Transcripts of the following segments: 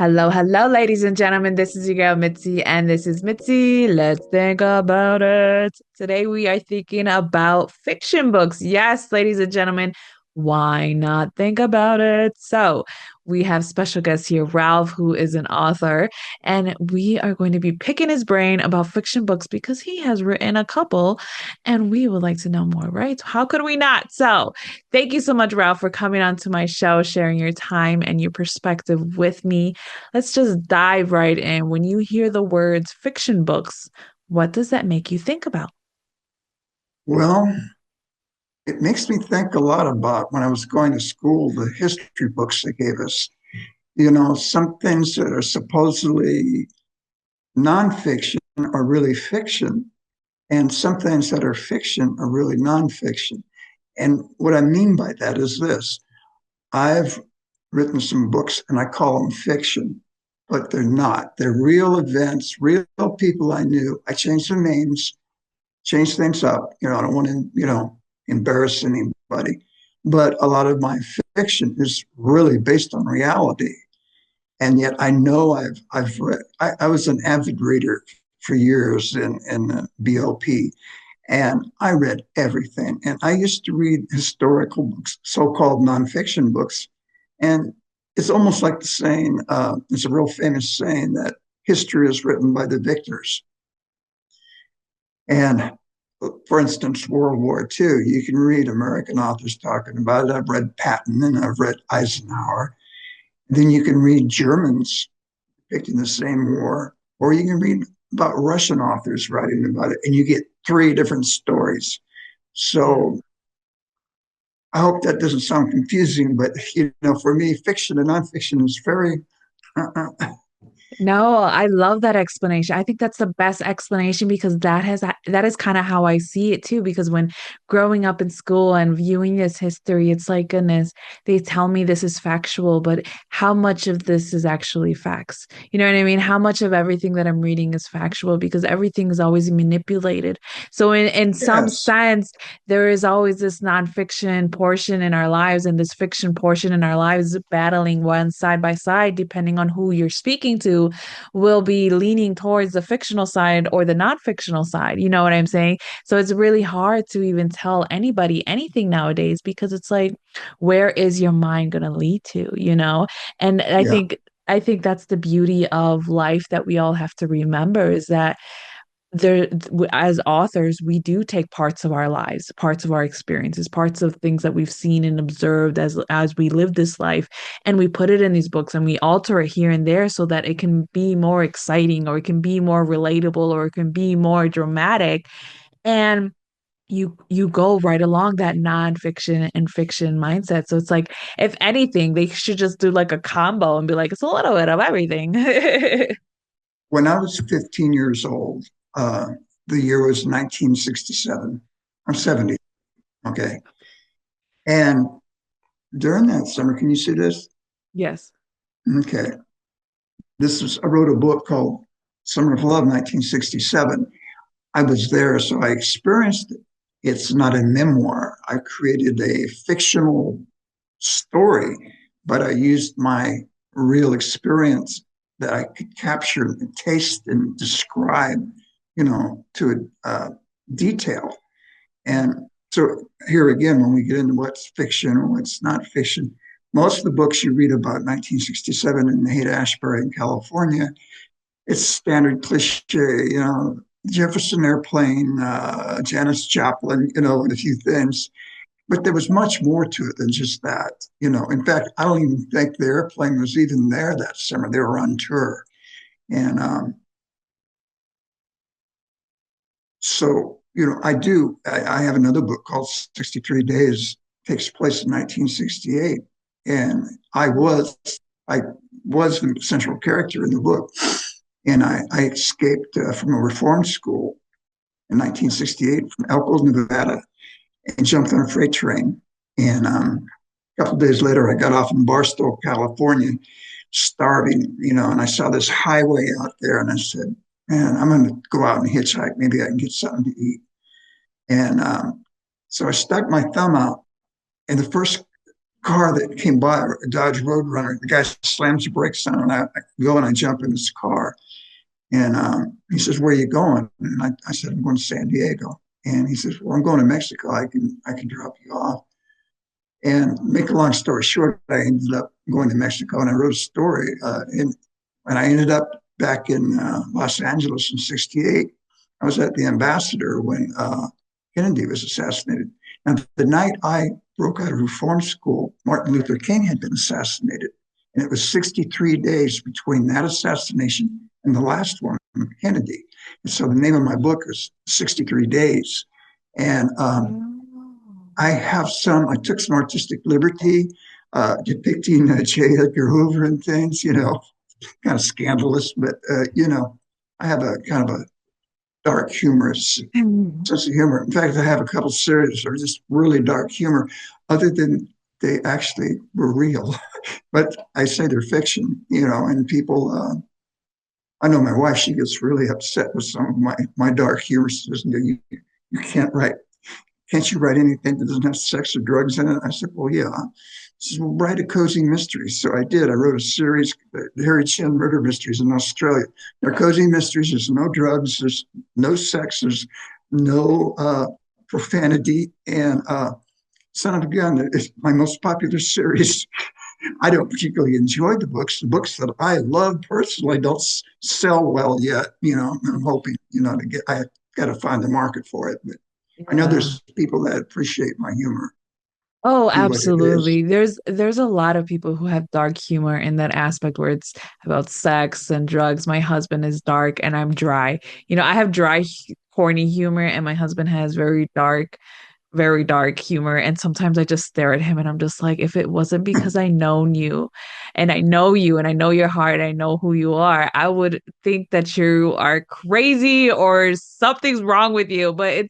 Hello, hello, ladies and gentlemen. This is your girl Mitzi, and this is Mitzi. Let's think about it. Today we are thinking about fiction books. Yes, ladies and gentlemen, why not think about it? So, we have special guest here, Ralph, who is an author, and we are going to be picking his brain about fiction books because he has written a couple, and we would like to know more, right? How could we not? So, thank you so much, Ralph, for coming onto my show, sharing your time and your perspective with me. Let's just dive right in. When you hear the words fiction books, what does that make you think about? Well, it makes me think a lot about when I was going to school, the history books they gave us. Some things that are supposedly nonfiction are really fiction, and some things that are fiction are really nonfiction. And what I mean by that is this: I've written some books and I call them fiction, but they're not. They're real events, real people I knew. I changed their names, change things up. I don't want to, embarrass anybody. But a lot of my fiction is really based on reality. And yet I know I've read, I was an avid reader for years in the BOP, and I read everything. And I used to read historical books, so-called nonfiction books. And it's almost like the saying, it's a real famous saying that history is written by the victors. And for instance, World War II, you can read American authors talking about it. I've read Patton and I've read Eisenhower. Then you can read Germans depicting the same war, or you can read about Russian authors writing about it, and you get three different stories. Yeah. So I hope that doesn't sound confusing, but for me, fiction and nonfiction is very No, I love that explanation. I think that's the best explanation because that is kind of how I see it too. Because when growing up in school and viewing this history, it's like, goodness, they tell me this is factual, but how much of this is actually facts? You know what I mean? How much of everything that I'm reading is factual because everything is always manipulated. So in some yes, sense, there is always this nonfiction portion in our lives and this fiction portion in our lives battling one side by side, depending on who you're speaking to will be leaning towards the fictional side or the non-fictional side. You know what I'm saying? So it's really hard to even tell anybody anything nowadays because it's like, where is your mind going to lead to, you know? And yeah. I think that's the beauty of life that we all have to remember is that there as authors we do take parts of our lives, parts of our experiences, parts of things that we've seen and observed as we live this life, and we put it in these books and we alter it here and there so that it can be more exciting or it can be more relatable or it can be more dramatic. And you go right along that nonfiction and fiction mindset. So it's like, if anything, they should just do like a combo and be like, it's a little bit of everything. When I was 15 years old, the year was 1967. I'm 70. Okay. And during that summer, can you see this? Yes. Okay. I wrote a book called Summer of Love, 1967. I was there, so I experienced it. It's not a memoir. I created a fictional story, but I used my real experience that I could capture and taste and describe, to detail. And so here again, when we get into what's fiction or what's not fiction, most of the books you read about 1967 in Haight-Ashbury in California, it's standard cliche, Jefferson Airplane, Janis Joplin, and a few things. But there was much more to it than just that. In fact, I don't even think the airplane was even there that summer. They were on tour. And so, I have another book called 63 Days, takes place in 1968. And I was the central character in the book. And I escaped from a reform school in 1968 from Elko, Nevada, and jumped on a freight train. And a couple of days later, I got off in Barstow, California, starving, and I saw this highway out there, and I said, man, I'm going to go out and hitchhike. Maybe I can get something to eat. And so I stuck my thumb out, and the first car that came by, a Dodge Roadrunner. The guy slams the brakes on, and I go and I jump in this car. And he says, "Where are you going?" And I said, "I'm going to San Diego." And he says, "Well, I'm going to Mexico. I can drop you off." And make a long story short, I ended up going to Mexico, and I wrote a story. And I ended up back in Los Angeles in '68. I was at the Ambassador when Kennedy was assassinated. And the night I broke out of reform school, Martin Luther King had been assassinated. And it was 63 days between that assassination and the last one, Kennedy. And so the name of my book is 63 Days. And I took some artistic liberty depicting J. Edgar Hoover and things, kind of scandalous, but, I have a kind of a dark, humorous Oh. sense of humor. In fact, I have a couple series that are just really dark humor, other than they actually were real. But I say they're fiction, and people, I know my wife, she gets really upset with some of my dark humor. She says, "No, you can't you write anything that doesn't have sex or drugs in it?" I said, "Well, yeah." She said, "Well, write a cozy mystery." So I did. I wrote a series, the Harry Chin Murder Mysteries in Australia. They're cozy mysteries. There's no drugs. There's no sex. There's no profanity. And Son of a Gun is my most popular series. I don't particularly enjoy the books. The books that I love personally don't sell well yet. I'm hoping, I got to find the market for it. But I know Yeah. there's people that appreciate my humor, Oh, be what it is. absolutely. There's a lot of people who have dark humor in that aspect where it's about sex and drugs. My husband is dark and I'm dry. I have dry, corny humor, and my husband has very dark humor. And sometimes I just stare at him and I'm just like, if it wasn't because I known you and I know you and I know your heart, I know who you are, I would think that you are crazy or something's wrong with you. But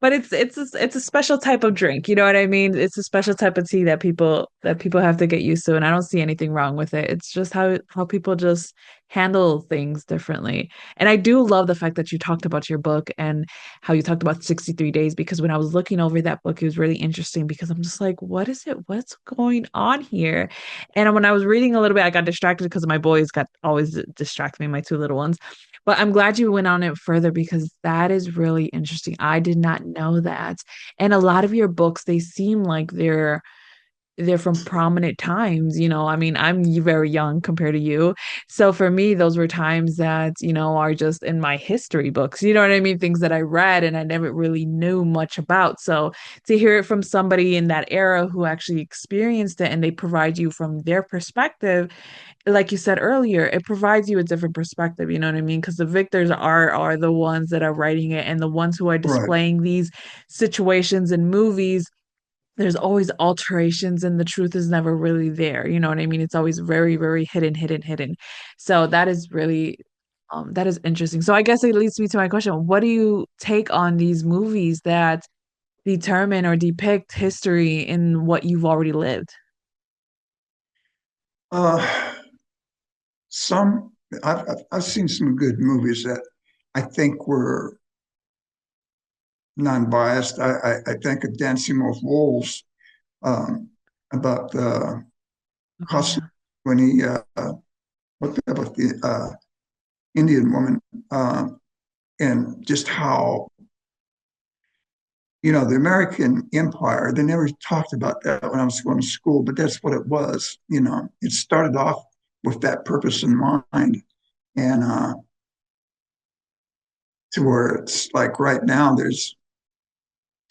it's a special type of drink. You know what I mean? It's a special type of tea that people have to get used to. And I don't see anything wrong with it. It's just how people just handle things differently. And I do love the fact that you talked about your book and how you talked about 63 days, because when I was looking over that book, it was really interesting because I'm just like, what is it? What's going on here? And when I was reading a little bit, I got distracted because my boys got always distract me, my two little ones. But I'm glad you went on it further because that is really interesting. I did not know that. And a lot of your books, they seem like they're from prominent times. I mean, I'm very young compared to you. So for me, those were times that, are just in my history books. You know what I mean? Things that I read and I never really knew much about. So to hear it from somebody in that era who actually experienced it and they provide you from their perspective, like you said earlier, it provides you a different perspective. You know what I mean? Because the victors are the ones that are writing it, and the ones who are Right. displaying these situations in movies, there's always alterations and the truth is never really there. You know what I mean? It's always very, very hidden, hidden, hidden. So that is really that is interesting. So I guess it leads me to my question. What do you take on these movies that determine or depict history in what you've already lived? Uh, some I've seen some good movies that I think were non-biased. I think of Dancing with Wolves, um, about the Okay, costume yeah. when he what about the Indian woman, and just how the American Empire. They never talked about that when I was going to school, but that's what it was. It started off with that purpose in mind, and to where it's like right now there's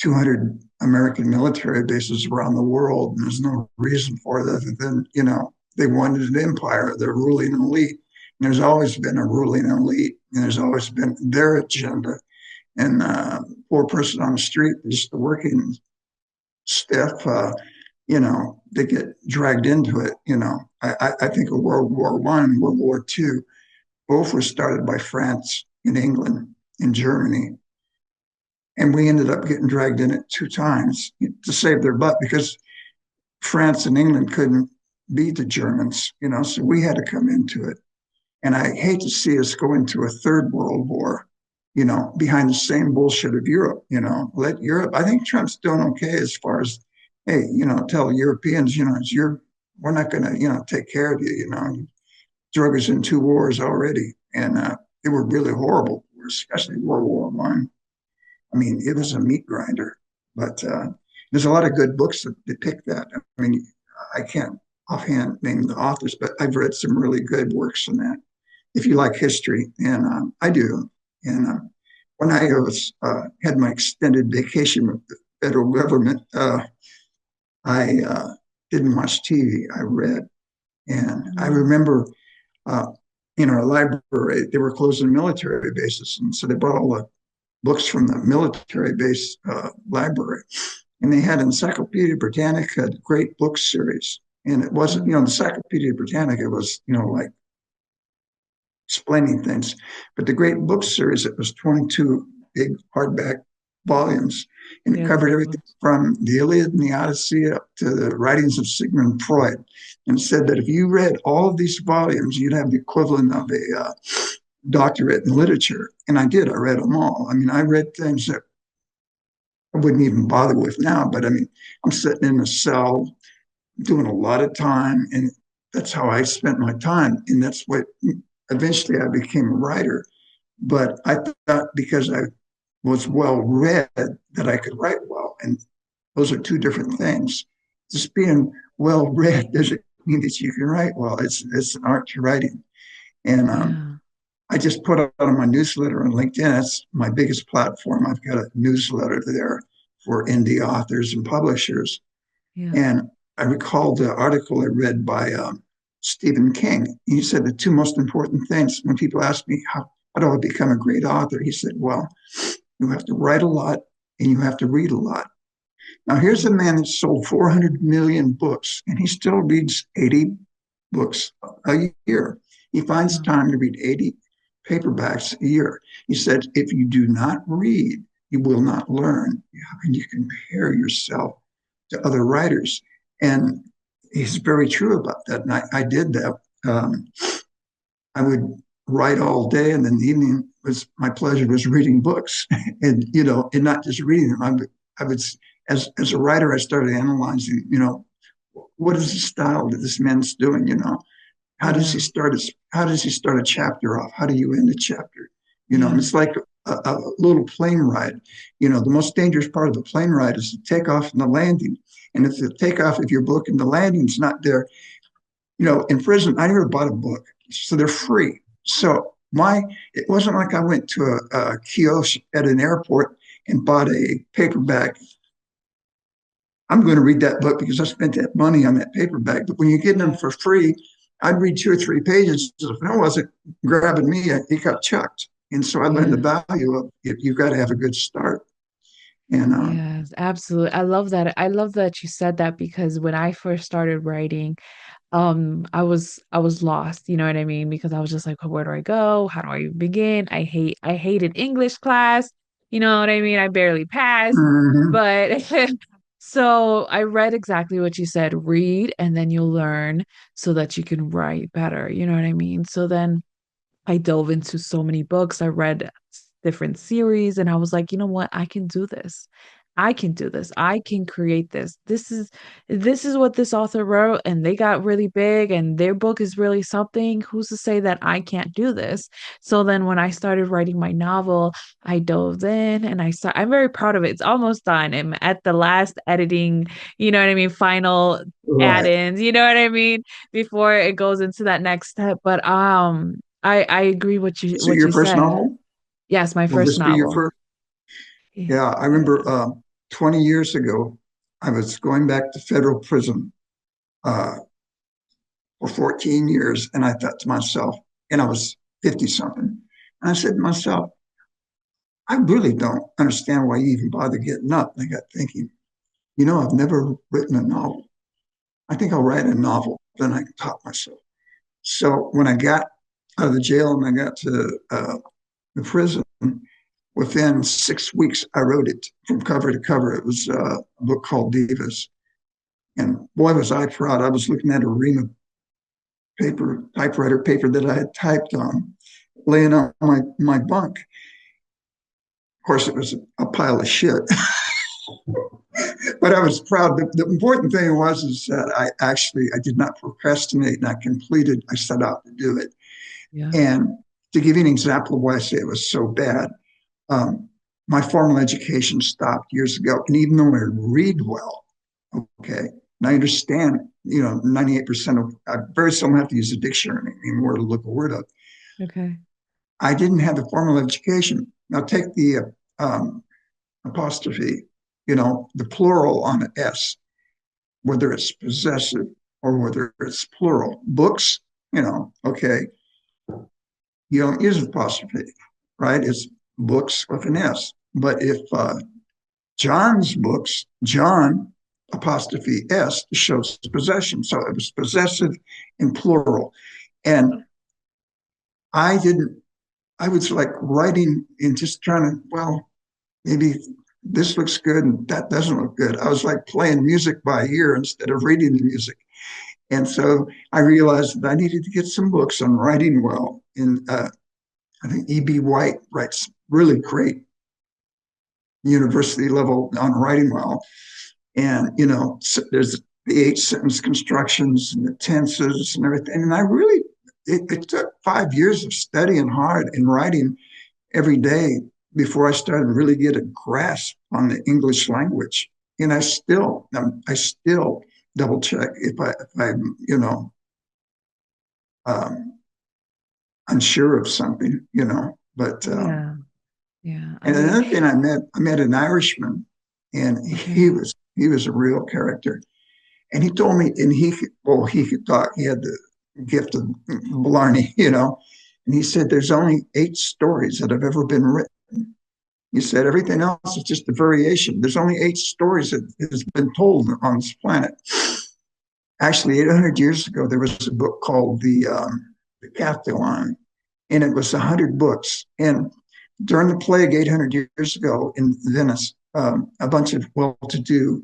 200 American military bases around the world, and there's no reason for it other than they wanted an empire, they're ruling elite. And there's always been a ruling elite, and there's always been their agenda. And poor person on the street, just the working stiff, they get dragged into it. I think of World War One, World War Two, both were started by France and England and Germany, and we ended up getting dragged in it two times to save their butt because France and England couldn't beat the Germans, so we had to come into it. And I hate to see us go into a third world war, behind the same bullshit of Europe. Let Europe, I think Trump's doing okay as far as hey, tell Europeans, we're not going to, take care of you, drug us in two wars already. And they were really horrible, especially World War One. I mean, it was a meat grinder, but there's a lot of good books that depict that. I mean, I can't offhand name the authors, but I've read some really good works on that. If you like history, and I do. And when I was had my extended vacation with the federal government, I didn't watch TV. I read, and I Mm. remember uh, in our library they were closing military bases, and so they brought all the books from the military base library, and they had Encyclopedia Britannica, a great book series. And it wasn't, Mm. Encyclopedia Britannica was, like explaining things. But the great book series, it was 22 big hardback volumes, and it Yes. covered everything from the Iliad and the Odyssey up to the writings of Sigmund Freud, and said that if you read all of these volumes, you'd have the equivalent of a doctorate in literature. And I did. I read them all. I mean, I read things that I wouldn't even bother with now, but I mean, I'm sitting in a cell doing a lot of time, and that's how I spent my time. And that's what eventually I became a writer. But I thought because I was well read that I could write well. And those are two different things. Just being well read doesn't mean that you can write well. It's an art to writing. And Yeah. I just put out on my newsletter on LinkedIn. That's my biggest platform. I've got a newsletter there for indie authors and publishers. Yeah. And I recalled the article I read by Stephen King. He said the two most important things when people ask me, how do I become a great author? He said, well, you have to write a lot and you have to read a lot. Now, here's a Mm. man that sold 400 million books, and he still reads 80 books a year. He finds Yeah. time to read 80 paperbacks a year. He said, if you do not read, you will not learn. How can you compare yourself to other writers? And he's very true about that. And I did that. Um, I would write all day, and then the evening was my pleasure was reading books, and and not just reading them. I would as a writer, I started analyzing. What is the style that this man's doing? Yeah. How does he start a chapter off? How do you end a chapter? And Yeah. it's like a little plane ride. The most dangerous part of the plane ride is the takeoff and the landing. And if the takeoff, if your book and the landing's not there, in prison, I never bought a book, so they're free. So it wasn't like I went to a kiosk at an airport and bought a paperback. I'm going to read that book because I spent that money on that paperback. But when you get them Yeah. for free, I'd read 2 or 3 pages. If it wasn't grabbing me, it got chucked. And so I learned Yeah. the value of it. You've got to have a good start. And Yes, absolutely. I love that. I love that you said that because when I first started writing, I was lost, you know what I mean? Because I was just like, where do I go? How do I begin? I hated English class, you know what I mean? I barely passed. mhm, But so I read exactly what you said, read and then you'll learn so that you can write better, you know what I mean? So then I dove into so many books. I read different series and I was like, you know what? I can do this. I can do this. I can create this. This is what this author wrote and they got really big and their book is really something. Who's to say that I can't do this? So then when I started writing my novel, I dove in and I'm very proud of it. It's almost done. I'm at the last editing, you know what I mean, final right. add-ins, you know what I mean, before it goes into that next step. But I agree Is it what your you first said. novel? Yes, my Will first this be your novel. first? Yeah. Yeah, I remember 20 years ago, I was going back to federal prison uh, for 14 years. And I thought to myself, and I was 50 something, and I said to myself, I really don't understand why you even bother getting up. And I got thinking, I've never written a novel. I think I'll write a novel, then I can top myself. So when I got out of the jail and I got to the prison, within 6 weeks, I wrote it from cover to cover. It was a book called Divas. And boy, was I proud. I was looking at a ream of paper, typewriter paper that I had typed on, laying on my bunk. Of course, it was a pile of shit. But I was proud. The important thing was is that I did not procrastinate and I set out to do it. Yeah. And to give you an example of why I say it was so bad, um, my formal education stopped years ago. And even though I read well, okay, and I understand, 98% of, I very seldom have to use a dictionary anymore to look a word up. Okay. I didn't have the formal education. Now take the apostrophe, the plural on an S, whether it's possessive or whether it's plural. Books, okay, you don't use apostrophe, right? It's books with an S. But if John's books, John apostrophe S shows possession. So it was possessive in plural. And I didn't, I was like writing and just trying to, well, maybe this looks good and that doesn't look good. I was like playing music by ear instead of reading the music. And so I realized that I needed to get some books on writing well. And I think E.B. White writes really great university level on writing well. And, there's the 8 sentence constructions and the tenses and everything. And I really, it took 5 years of studying hard and writing every day before I started to really get a grasp on the English language. And I still double check if I'm, um, unsure of something, But Yeah. Yeah. I and mean, another thing, I met an Irishman, and okay. he was a real character. And he told me, and he could talk. He had the gift of Blarney, And he said, "There's only 8 stories that have ever been written." He said, "Everything else is just a variation. There's only 8 stories that has been told on this planet." Actually, 800 years ago, there was a book called the Catalan, and it was 100 books. And during the plague 800 years ago in Venice, a bunch of well-to-do,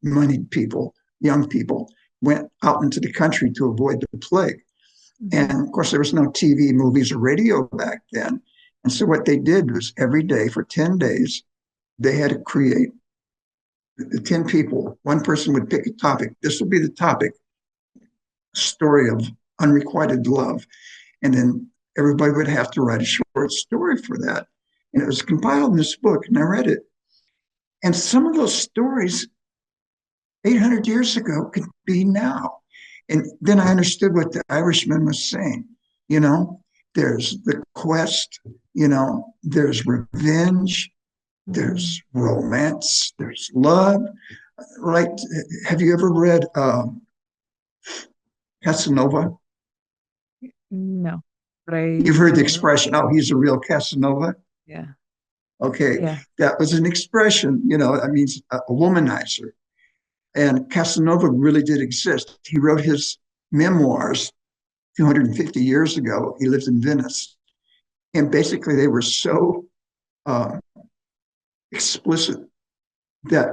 moneyed people, young people, went out into the country to avoid the plague. Mhm. And of course, there was no TV, movies, or radio back then. And so what they did was every day for 10 days, they had to create the 10 people. One person would pick a topic. This will be the topic, story of unrequited love. And then everybody would have to write a short story for that. And it was compiled in this book, and I read it. And some of those stories 800 years ago could be now. And then I understood what the Irishman was saying. You know, there's the quest, there's revenge, Mhm. there's romance, there's love. Right? Have you ever read Casanova? No, but You've I heard the have heard. expression, "Oh, he's a real Casanova." Yeah. Okay, Yeah. that was an expression, that means a womanizer. And Casanova really did exist. He wrote his memoirs 250 years ago. He lived in Venice. And basically, they were so uh, explicit that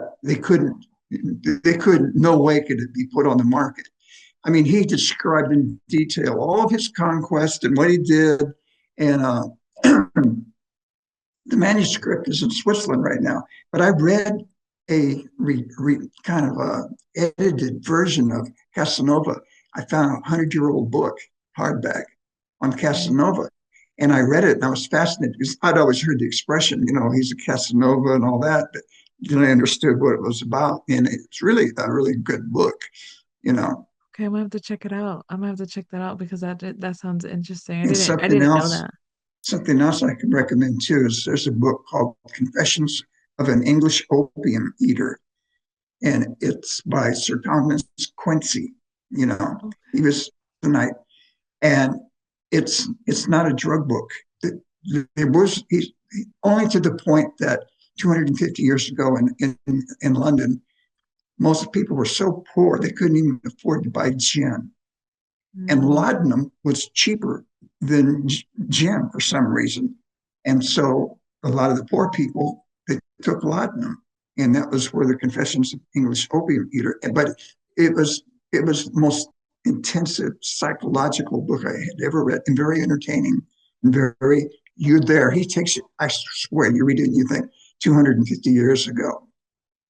no way could it be put on the market. I mean, he described in detail all of his conquest and what he did. And the manuscript is in Switzerland right now. But I read kind of edited version of Casanova. I found a 100-year-old book, hardback, on Mhm. Casanova. And I read it and I was fascinated because I'd always heard the expression, he's a Casanova and all that. But then I understood what it was about. And it's really a really good book, you know. Okay, I'm gonna have to check it out. I'm gonna have to check that out because that sounds interesting. I And didn't I something didn't know else that. Something else I can recommend too is there's a book called Confessions of an English Opium Eater, and it's by Sir Thomas Quincy. You know, Okay. he was the knight, and it's not a drug book. There was only to the point that 250 years ago in London, most people were so poor they couldn't even afford to buy gin, and Mm, laudanum was cheaper than gin for some reason. And so a lot of the poor people, they took laudanum. And that was where the Confessions of English Opium Eater. But it was it was the most intensive psychological book I had ever read, and very entertaining and very you're there. He takes it, I swear, you read it and you think 250 years ago.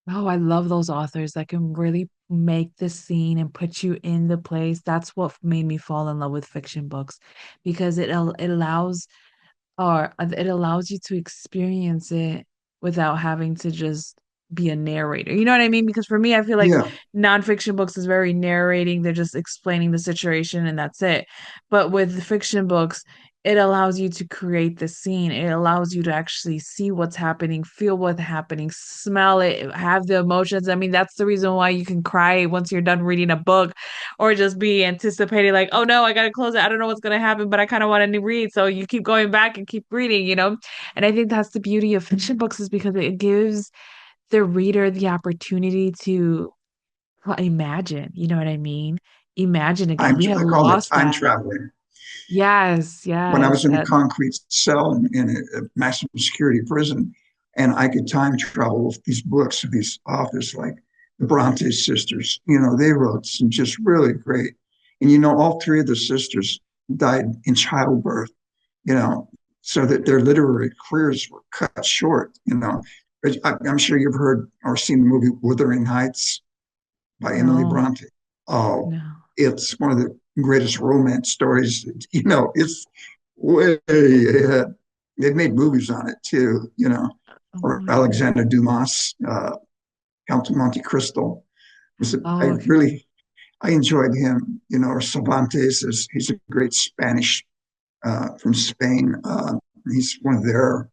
Oh, I love those authors that can really make the scene and put you in the place. That's what made me fall in love with fiction books because it allows or it allows you to experience it without having to just be a narrator. You know what I mean? Because for me, I feel like Yeah, nonfiction books is very narrating. They're just explaining the situation and that's it. But with fiction books, it allows you to create the scene. It allows you to actually see what's happening, feel what's happening, smell it, have the emotions. I mean, that's the reason why you can cry once you're done reading a book or just be anticipating like, oh no, I gotta close it. I don't know what's gonna happen, but I kind of want to read. So you keep going back and keep reading, you know? And I think that's the beauty of fiction books is because it gives the reader the opportunity to imagine, you know what I mean? Imagine again. We have I call it lost time that. traveling. Yes, When I yes. was in a concrete cell in a maximum security prison, and I could time travel with these books of these authors like the Bronte sisters. They wrote some just really great. And all three of the sisters died in childbirth, you know, so that their literary careers were cut short. I'm sure you've heard or seen the movie Wuthering Heights by Emily No, Bronte. Oh, no. it's one of the greatest romance stories. It's way ahead. They've made movies on it too, or Oh, okay. Alexander Dumas, Count of Monte Cristo. I Oh, okay. really, I enjoyed him, or Cervantes. He's a great Spanish from Spain. He's one of their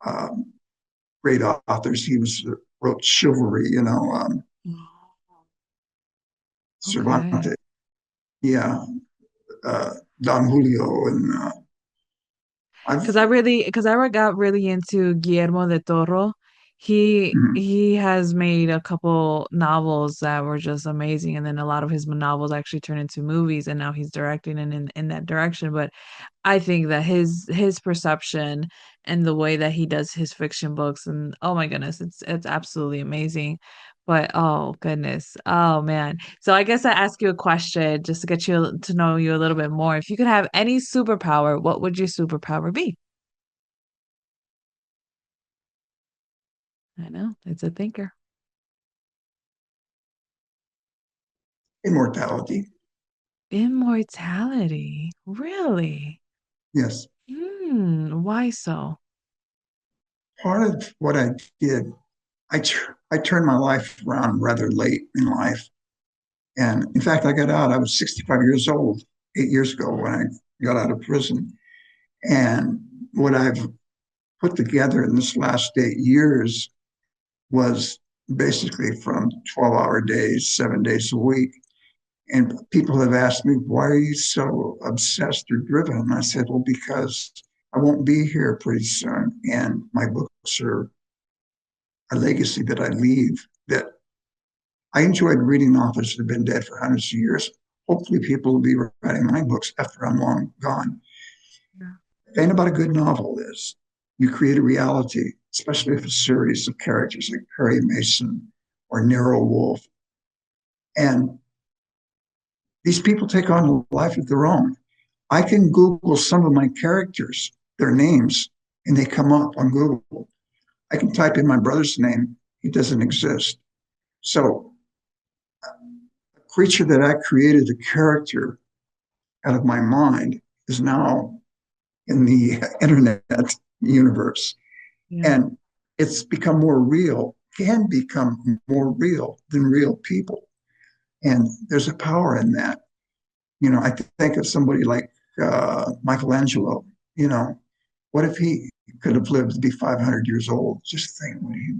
um, great authors. He wrote chivalry, Okay. Cervantes. Yeah, Don Julio, and I've Because I got really into Guillermo de Toro. mm, He has made a couple novels that were just amazing, and then a lot of his novels actually turned into movies, and now he's directing and in that direction. But I think that his perception and the way that he does his fiction books and oh my goodness, it's absolutely amazing. But oh goodness, oh man. So I guess I ask you a question just to get you to know you a little bit more. If you could have any superpower, what would your superpower be? I know, it's a thinker. immortality. Immortality. Really? Yes, Why so? part of what I did, I turned my life around rather late in life, and in fact, I got out. I was 65 years old 8 years ago when I got out of prison, and what I've put together in this last 8 years was basically from 12-hour days, 7 days a week. And people have asked me, why are you so obsessed or driven? And I said, well, because I won't be here pretty soon. And my books are a legacy that I leave that I enjoyed reading authors that have been dead for hundreds of years. Hopefully, people will be writing my books after I'm long gone. Yeah. The thing about a good novel is you create a reality, especially if a series of characters like Perry Mason or Nero Wolfe. And these people take on a life of their own. I can Google some of my characters, their names, and they come up on Google. I can type in my brother's name, he doesn't exist. So, a creature that I created a character out of my mind is now in the internet universe. Yeah. And it's become more real, can become more real than real people. And there's a power in that. I think of somebody like Michelangelo. What if he could have lived to be 500 years old? Just think what he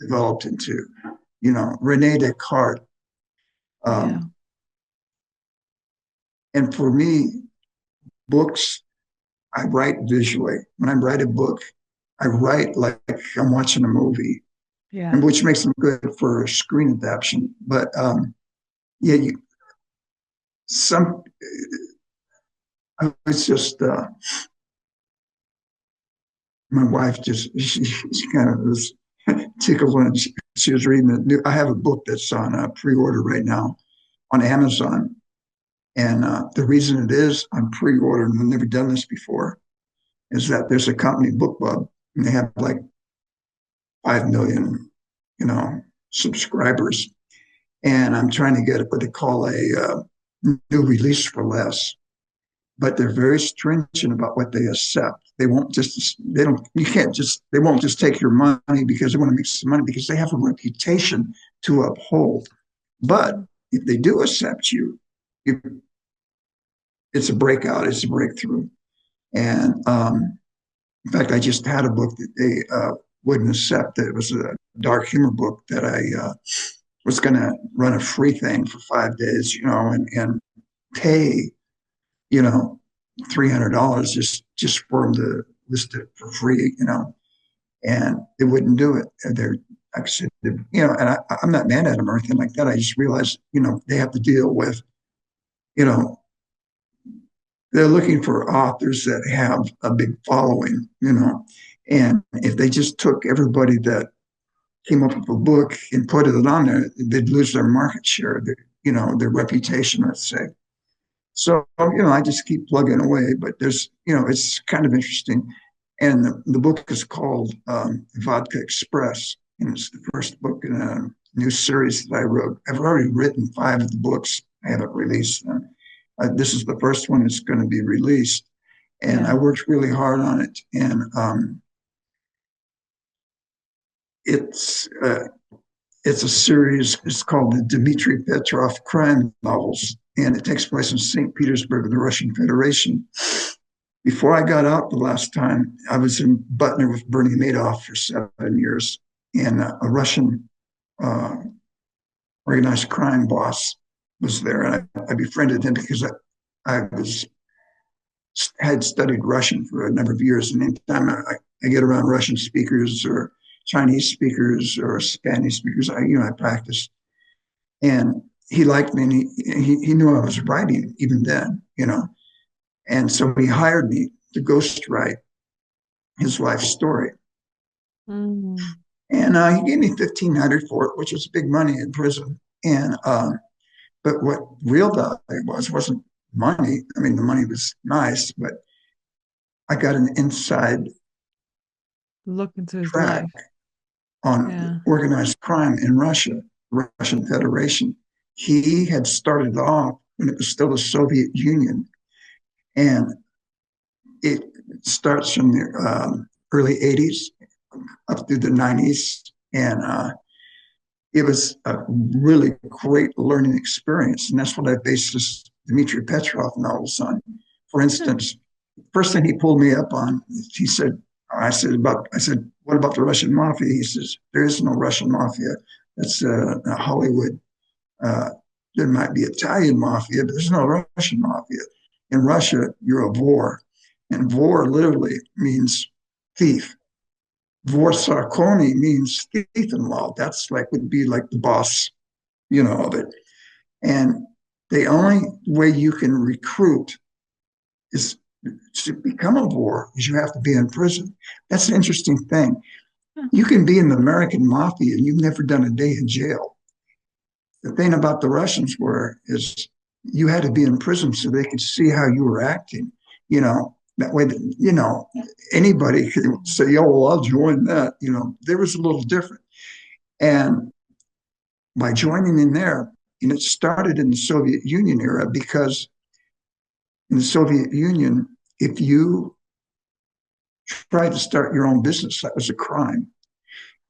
developed into. Rene Descartes. Yeah. Um, and for me, books, I write visually. When I write a book, I write like I'm watching a movie, and Yeah. which makes them good for screen adaptation. But yeah, some I was just my wife just she kind of was tickled when she was reading the new. I have a book that's on pre-order right now on Amazon, and the reason it is on pre-order, and we've never done this before, is that there's a company, BookBub, and they have like 5 million you know, subscribers, and I'm trying to get what they call a new release for less. But they're very stringent about what they accept. They won't just, they don't, you can't just, they won't just take your money because they want to make some money because they have a reputation to uphold. But Mm. if they do accept you, you it's a breakout, it's a breakthrough. And in fact, I just had a book that they wouldn't accept. It was a dark humor book that I was going to run a free thing for 5 days, and pay, you know, $300 just for them to list it for free, and they wouldn't do it. They're like I said, and I'm not mad at them or anything like that. I just realized, they have to deal with, you know, they're looking for authors that have a big following, and if they just took everybody that came up with a book and put it on there, they'd lose their market share, their reputation, let's say. So, I just keep plugging away, but it's kind of interesting. And the book is called Vodka Express, and it's the first book in a new series that I wrote. I've already written 5 of the books. I haven't released them. This is the first one that's going to be released, and I Yeah. worked really hard on it. And it's uh, it's a series. It's called the Dmitry Petrov crime novels, and it takes place in St. Petersburg in the Russian Federation. Before I got out the last time, I was in Butner with Bernie Madoff for 7 years, and a Russian uh, organized crime boss was there, and I befriended him because I was had studied Russian for a number of years, and anytime I get around Russian speakers or Chinese speakers or Spanish speakers, I practice. And he liked me, and he knew I was writing even then, and so he hired me to ghostwrite his life story. Mm. And he gave me 1,500 for it, which was big money in prison. And but what real value wasn't money. I mean, the money was nice, but I got an inside Look into his track life. on Yeah. organized crime in Russia, Russian Federation. He had started off when it was still the Soviet Union, and it starts from the early '80s up through the '90s, and it was a really great learning experience, and that's what I based this Dmitry Petrov novels on. For Hmm. instance, first thing he pulled me up on, he said, I said, what about the Russian mafia? He says, there is no Russian mafia. That's Hollywood. Uh, there might be Italian mafia, but there's no Russian mafia. In Russia, you're a vor, and vor literally means thief. Vorsakoni means thief in law. That's like would be like the boss, of it. And the only way you can recruit is to become a war is you have to be in prison. That's an interesting thing. Hmm. You can be in the American mafia and you've never done a day in jail. The thing about the Russians is you had to be in prison so they could see how you were acting. That way, anybody could say, "Oh, well, I'll join that." There was a little different. And by joining in there, and it started in the Soviet Union era because in the Soviet Union, if you tried to start your own business, that was a crime.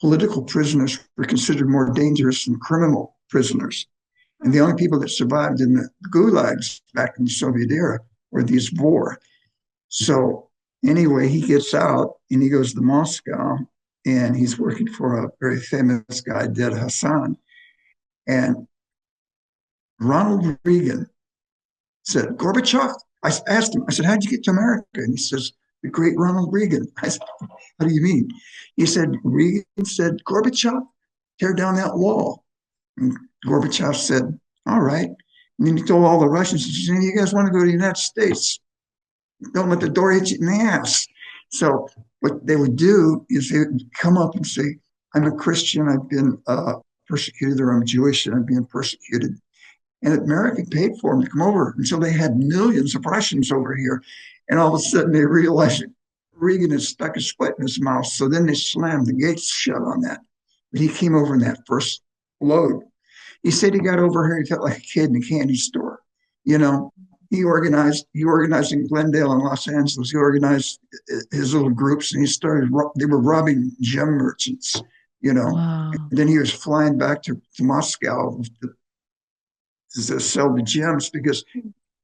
Political prisoners were considered more dangerous than criminal prisoners. And Hmm. the only people that survived in the gulags back in the Soviet era were these war. So anyway, he gets out and he goes to Moscow and he's working for a very famous guy, Ded Hassan. And Ronald Reagan said, Gorbachev, I asked him, I said, how'd you get to America? And he says, the great Ronald Reagan. I said, how do you mean? He said, Reagan said, Gorbachev, tear down that wall. And Gorbachev said, all right. And then he told all the Russians, he said, you guys want to go to the United States? Don't let the door hit you in the ass. So what they would do is they would come up and say, I'm a Christian, I've been persecuted, or I'm Jewish and I'm being persecuted. And America paid for them to come over until they had millions of Russians over here. And all of a sudden they realized Reagan had stuck his foot in his mouth. So then they slammed the gates shut on that. But he came over in that first load. He said he got over here. He felt like a kid in a candy store. You know, he organized in Glendale and Los Angeles. He organized his little groups, and he started. They were robbing gem merchants. You know, Wow. and then he was flying back to Moscow to sell the gems because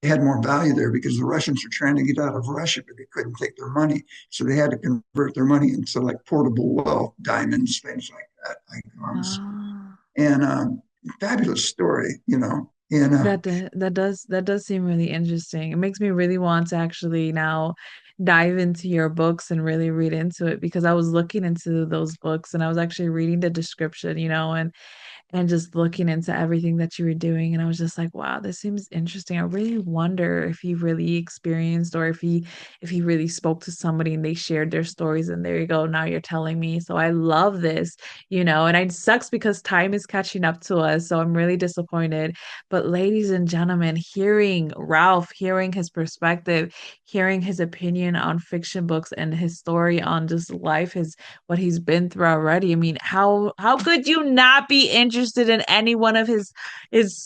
they had more value there because the Russians were trying to get out of Russia, but they couldn't take their money. So they had to convert their money into like portable wealth, diamonds, things like that, icons. Ah. And fabulous story, you know. And That does seem really interesting. It makes me really want to actually now dive into your books and really read into it because I was looking into those books and I was actually reading the description, and just looking into everything that you were doing. And I was just like, wow, this seems interesting. I really wonder if he really experienced or if he really spoke to somebody and they shared their stories. And there you go. Now you're telling me. So I love this, and it sucks because time is catching up to us. So I'm really disappointed. But ladies and gentlemen, hearing Ralph, hearing his perspective, hearing his opinion on fiction books and his story on just life, his what he's been through already. I mean, how could you not be interested in any one of his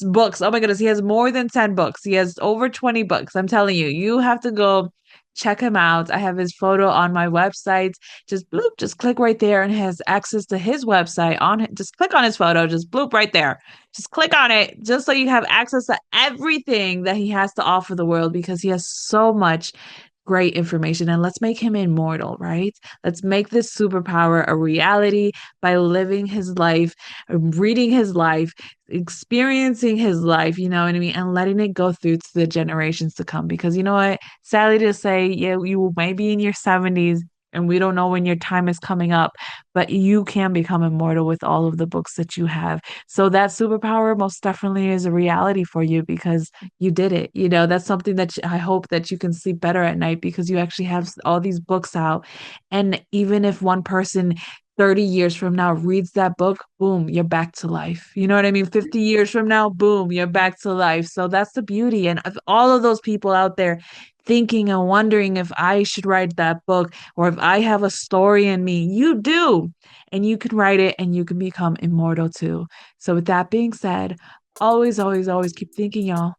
books? Oh my goodness, he has more than 10 books. He has over 20 books. I'm telling you, you have to go check him out. I have his photo on my website. Just bloop, just click right there and has access to his website on it. Just click on his photo, just bloop right there. Just click on it just so you have access to everything that he has to offer the world because he has so much great information and let's make him immortal, right? Let's make this superpower a reality by living his life, reading his life, experiencing his life, you know what I mean? And letting it go through to the generations to come. Because you know what? Sadly to say, yeah, you may be in your 70s and we don't know when your time is coming up, but you can become immortal with all of the books that you have. So that superpower most definitely is a reality for you because you did it. That's something that I hope that you can sleep better at night because you actually have all these books out. And even if one person 30 years from now reads that book, boom, you're back to life. You know what I mean? 50 years from now, boom, you're back to life. So that's the beauty. And of all of those people out there thinking and wondering if I should write that book or if I have a story in me, you do. And you can write it and you can become immortal too. So with that being said, always, always, always keep thinking, y'all.